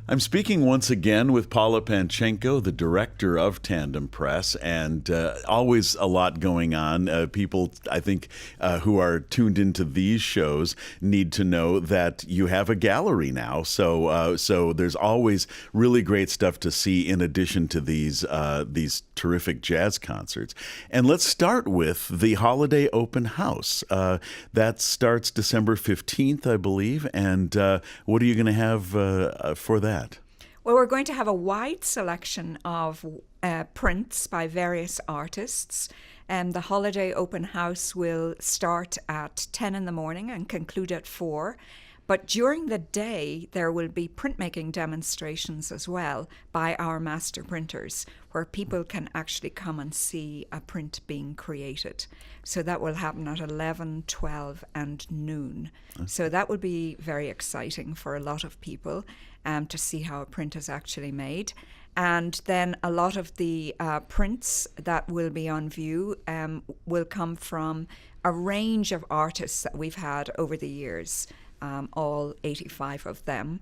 I'm speaking once again with Paula Panczenko, the director of Tandem Press, and always a lot going on. People, I think, who are tuned into these shows need to know that you have a gallery now. So there's always really great stuff to see in addition to these terrific jazz concerts. And let's start with the Holiday Open House. That starts December 15th, I believe. And what are you going to have for that? Well, we're going to have a wide selection of prints by various artists. The Holiday Open House will start at 10 in the morning and conclude at 4. But during the day, there will be printmaking demonstrations as well by our master printers, where people can actually come and see a print being created. So that will happen at 11, 12, and noon. So that will be very exciting for a lot of people to see how a print is actually made. And then a lot of the prints that will be on view will come from a range of artists that we've had over the years. All 85 of them.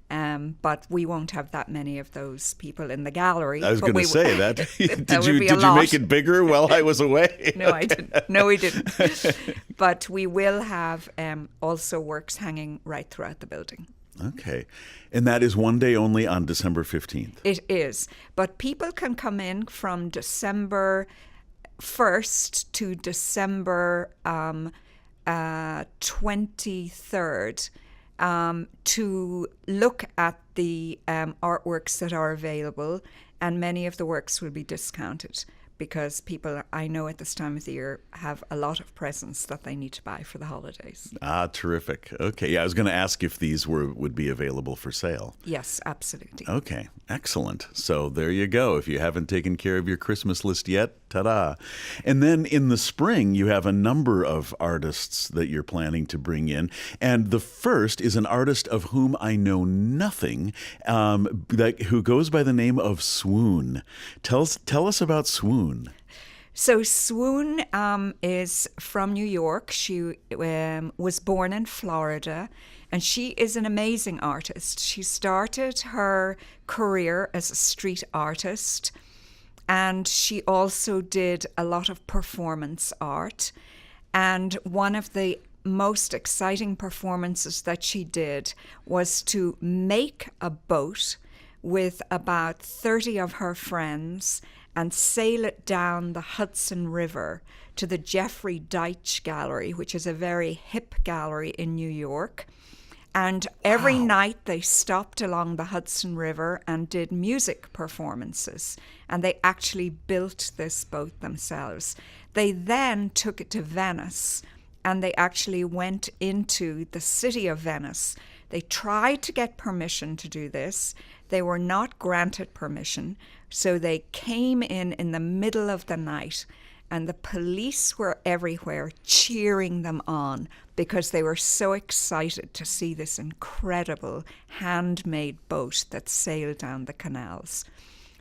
But we won't have that many of those people in the gallery. I was going to say that. Did you make it bigger while I was away? No, I didn't. No, we didn't. But we will have also works hanging right throughout the building. Okay. And that is one day only on December 15th? It is. But people can come in from December 1st to December 23rd to look at the artworks that are available, and many of the works will be discounted because people, I know at this time of the year, have a lot of presents that they need to buy for the holidays. Ah, terrific. Okay, yeah, I was going to ask if these would be available for sale. Yes, absolutely. Okay, excellent. So there you go. If you haven't taken care of your Christmas list yet, ta-da. And then in the spring, you have a number of artists that you're planning to bring in. And the first is an artist of whom I know nothing, who goes by the name of Swoon. Tell us about Swoon. So Swoon is from New York. She was born in Florida, and she is an amazing artist. She started her career as a street artist, and she also did a lot of performance art. And one of the most exciting performances that she did was to make a boat with about 30 of her friends and sail it down the Hudson River to the Jeffrey Deitch Gallery, which is a very hip gallery in New York. And every night they stopped along the Hudson River and did music performances. And they actually built this boat themselves. They then took it to Venice, and they actually went into the city of Venice. They tried to get permission to do this. They were not granted permission. So they came in the middle of the night, and the police were everywhere cheering them on because they were so excited to see this incredible handmade boat that sailed down the canals.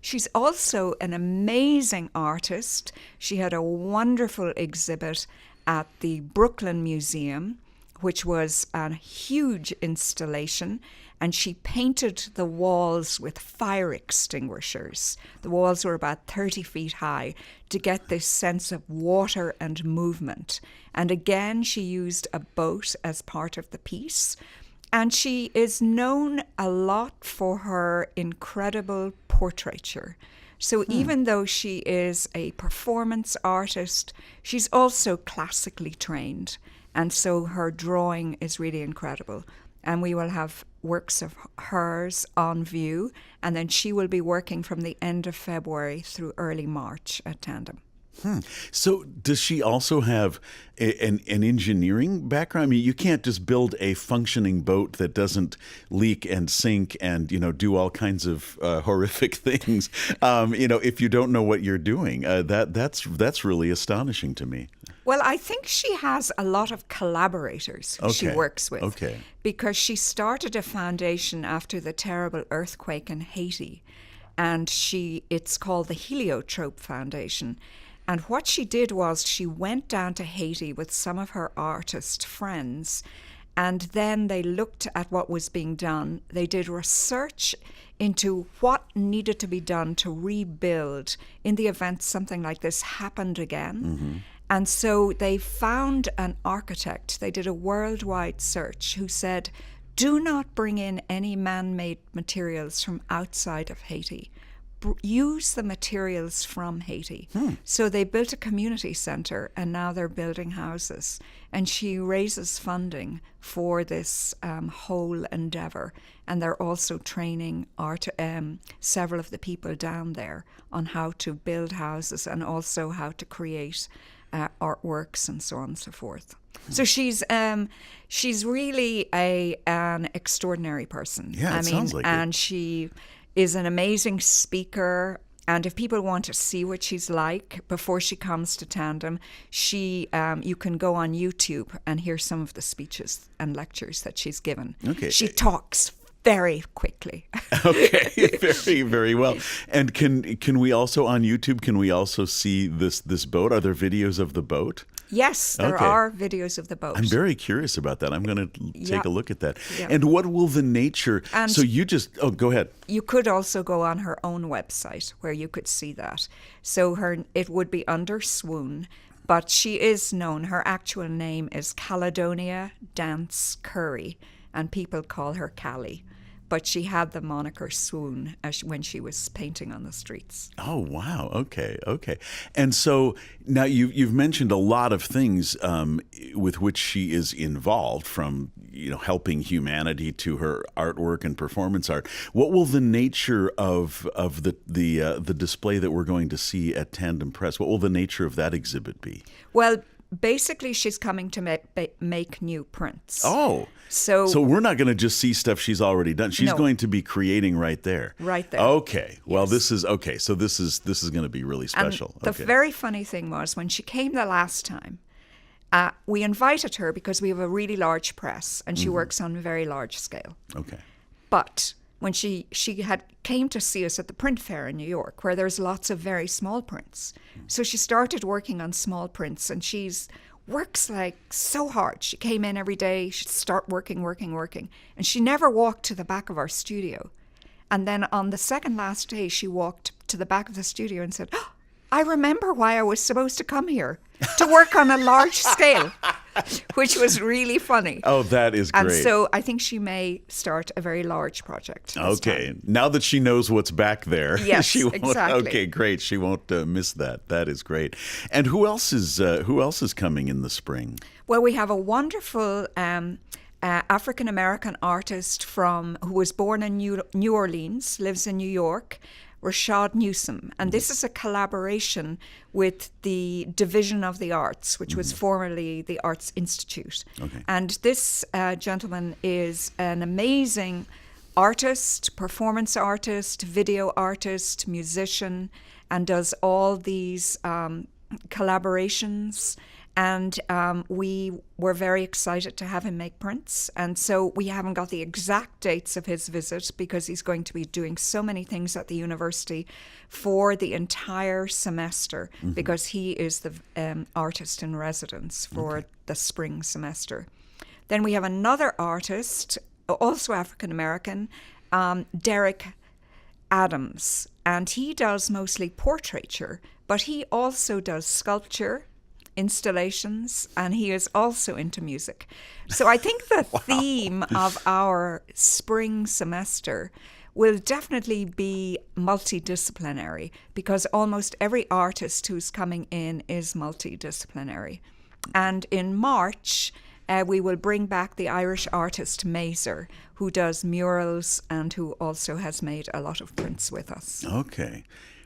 She's also an amazing artist. She had a wonderful exhibit at the Brooklyn Museum, which was a huge installation, and she painted the walls with fire extinguishers. The walls were about 30 feet high to get this sense of water and movement. And again, she used a boat as part of the piece. And she is known a lot for her incredible portraiture. So even though she is a performance artist, she's also classically trained. And so her drawing is really incredible. And we will have works of hers on view. And then she will be working from the end of February through early March at Tandem. So does she also have an engineering background? I mean, you can't just build a functioning boat that doesn't leak and sink and, do all kinds of horrific things, if you don't know what you're doing. That's really astonishing to me. Well, I think she has a lot of collaborators who she works with. Okay. Because she started a foundation after the terrible earthquake in Haiti. And it's called the Heliotrope Foundation. And what she did was she went down to Haiti with some of her artist friends And then they looked at what was being done. They did research into what needed to be done to rebuild in the event something like this happened again. And so they found an architect. They did a worldwide search who said, do not bring in any man-made materials from outside of Haiti. Use the materials from Haiti. So they built a community center, and now they're building houses. And she raises funding for this whole endeavor. And they're also training several of the people down there on how to build houses and also how to create artworks and so on and so forth. So she's really an extraordinary person. Yeah, it sounds like and it. She is an amazing speaker. And if people want to see what she's like before she comes to Tandem, you can go on YouTube and hear some of the speeches and lectures that she's given. Okay. She talks very quickly. Okay, very, very well. And can we also on YouTube? Can we also see this boat? Are there videos of the boat? Yes, there are videos of the boat. I'm very curious about that. I'm going to take a look at that. Yeah. And what will the nature? And so you just go ahead. You could also go on her own website where you could see that. So it would be under Swoon, but she is known. Her actual name is Caledonia Dance Curry, and people call her Callie. But she had the moniker Swoon when she was painting on the streets. Oh, wow. Okay. And so now you've mentioned a lot of things with which she is involved, from helping humanity to her artwork and performance art. What will the nature of the display that we're going to see at Tandem Press? What will the nature of that exhibit be? Well, basically, she's coming to make new prints. Oh. So we're not going to just see stuff she's already done. She's going to be creating right there. Right there. Okay. Well, this is okay. So this is going to be really special. And the very funny thing was when she came the last time, we invited her because we have a really large press and she works on a very large scale. Okay. But when she came to see us at the print fair in New York, where there's lots of very small prints. So she started working on small prints, and works like so hard. She came in every day, she'd start working. And she never walked to the back of our studio. And then on the second last day, she walked to the back of the studio and said, oh, I remember why I was supposed to come here, to work on a large scale, which was really funny. Oh, that is great. And so I think she may start a very large project. Okay. Now that she knows what's back there, yes, she won't. Exactly. Okay, great. She won't miss that. That is great. And who else is coming in the spring? Well, we have a wonderful African American artist who was born in New Orleans, lives in New York, Rashad Newsom. And this is a collaboration with the Division of the Arts, which was formerly the Arts Institute. Okay. And this gentleman is an amazing artist, performance artist, video artist, musician, and does all these collaborations. And we were very excited to have him make prints. And so we haven't got the exact dates of his visit because he's going to be doing so many things at the university for the entire semester, because he is the artist in residence for the spring semester. Then we have another artist, also African American, Derek Adams. And he does mostly portraiture, but he also does sculpture, installations, and he is also into music. So I think the theme of our spring semester will definitely be multidisciplinary, because almost every artist who's coming in is multidisciplinary. And in March, we will bring back the Irish artist Mazer, who does murals and who also has made a lot of prints with us. Okay.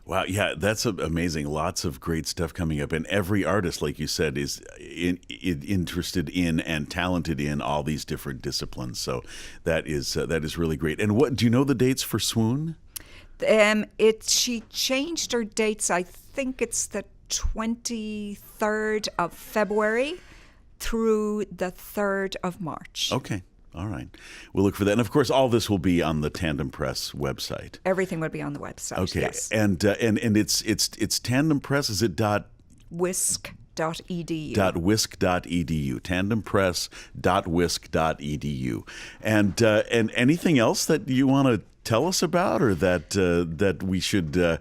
Wow, yeah, that's amazing. Lots of great stuff coming up. And every artist, like you said, is interested in and talented in all these different disciplines. So that is really great. And what do you know the dates for Swoon? She changed her dates. I think it's the 23rd of February through the 3rd of March. Okay. All right. We'll look for that. And, of course, all this will be on the Tandem Press website. Everything would be on the website, okay. Yes. And it's Tandem Press. Is it Whisk. tandempress.whisk.edu. Tandempress.whisk.edu. And anything else that you want to tell us about, or that we should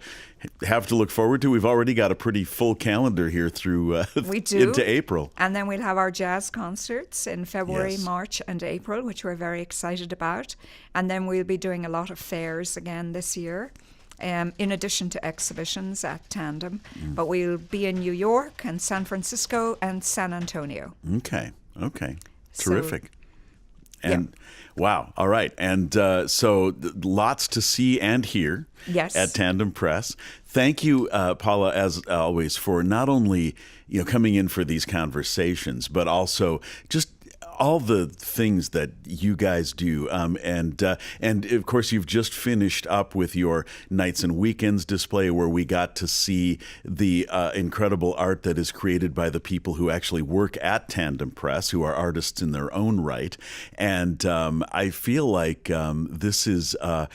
have to look forward to? We've already got a pretty full calendar here through we do. into April. And then we'll have our jazz concerts in February, Yes. March, and April, which we're very excited about. And then we'll be doing a lot of fairs again this year, in addition to exhibitions at Tandem. But we'll be in New York and San Francisco and San Antonio. Okay. So- Terrific. And wow. All right. And so lots to see and hear Yes. at Tandem Press. Thank you, Paula, as always, for not only coming in for these conversations, but also just all the things that you guys do. And of course, you've just finished up with your Nights and Weekends display, where we got to see the incredible art that is created by the people who actually work at Tandem Press, who are artists in their own right. And I feel like this is a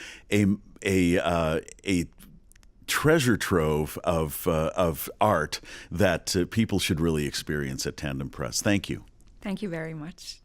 treasure trove of art that people should really experience at Tandem Press. Thank you. Thank you very much.